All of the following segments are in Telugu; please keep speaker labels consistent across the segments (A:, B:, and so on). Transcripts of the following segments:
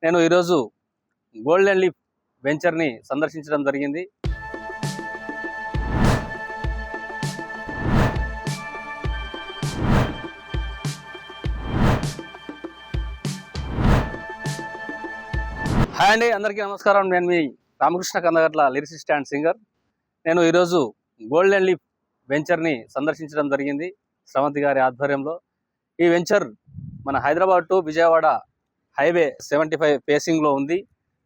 A: నేను ఈరోజు గోల్డెన్ లీఫ్ వెంచర్ని సందర్శించడం జరిగింది. హాయ్ అండి, అందరికీ నమస్కారం. నేను మీ Ramakrishna Kandagatla lyricist and singer. నేను ఈరోజు గోల్డెన్ లీఫ్ వెంచర్ని సందర్శించడం జరిగింది శ్రవంతి గారి ఆధ్వర్యంలో. ఈ వెంచర్ మన హైదరాబాద్ టు విజయవాడ హైవే 75 పేసింగ్లో ఉంది.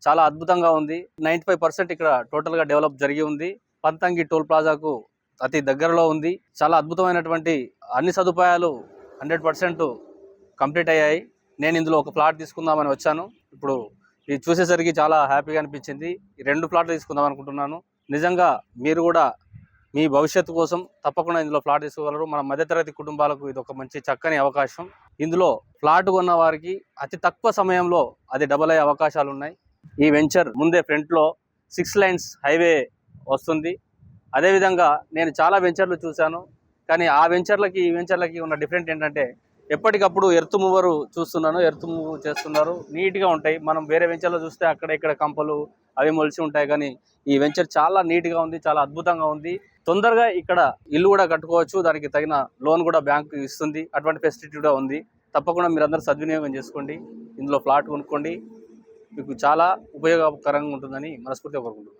A: చాలా అద్భుతంగా ఉంది. 95% ఇక్కడ టోటల్గా డెవలప్ జరిగి ఉంది. పంతంగి టోల్ ప్లాజాకు అతి దగ్గరలో ఉంది. చాలా అద్భుతమైనటువంటి అన్ని సదుపాయాలు 100% కంప్లీట్ అయ్యాయి. నేను ఇందులో ఒక ప్లాట్ తీసుకుందామని వచ్చాను. ఇప్పుడు ఇది చూసేసరికి చాలా హ్యాపీగా అనిపించింది. ఈ 2 ప్లాట్లు తీసుకుందాం అనుకుంటున్నాను. నిజంగా మీరు కూడా మీ భవిష్యత్తు కోసం తప్పకుండా ఇందులో ప్లాట్ తీసుకోగలరు. మన మధ్యతరగతి కుటుంబాలకు ఇది ఒక మంచి చక్కని అవకాశం. ఇందులో ప్లాట్ కొన్న వారికి అతి తక్కువ సమయంలో అది డబల్ అయ్యే అవకాశాలు ఉన్నాయి. ఈ వెంచర్ ముందే ఫ్రంట్లో 6 లైన్స్ హైవే వస్తుంది. అదేవిధంగా నేను చాలా వెంచర్లు చూశాను, కానీ ఆ వెంచర్లకి ఈ వెంచర్లకి ఉన్న డిఫరెంట్ ఏంటంటే ఎప్పటికప్పుడు ఎర్త్ మూవర్ చూస్తున్నాను. ఎర్త్ మూవ్ చేస్తున్నారు, నీట్గా ఉంటాయి. మనం వేరే వెంచర్లో చూస్తే అక్కడ ఇక్కడ కంపలు అవి మొలిచి ఉంటాయి, కానీ ఈ వెంచర్ చాలా నీట్గా ఉంది, చాలా అద్భుతంగా ఉంది. తొందరగా ఇక్కడ ఇల్లు కూడా కట్టుకోవచ్చు. దానికి తగిన లోన్ కూడా బ్యాంకు ఇస్తుంది. అటువంటి ఫెసిలిటీ కూడా ఉంది. తప్పకుండా మీరందరూ సద్వినియోగం చేసుకోండి. ఇందులో ఫ్లాట్ కొనుక్కోండి. మీకు చాలా ఉపయోగకరంగా ఉంటుందని మనస్ఫూర్తిగా కోరుకుంటున్నాను.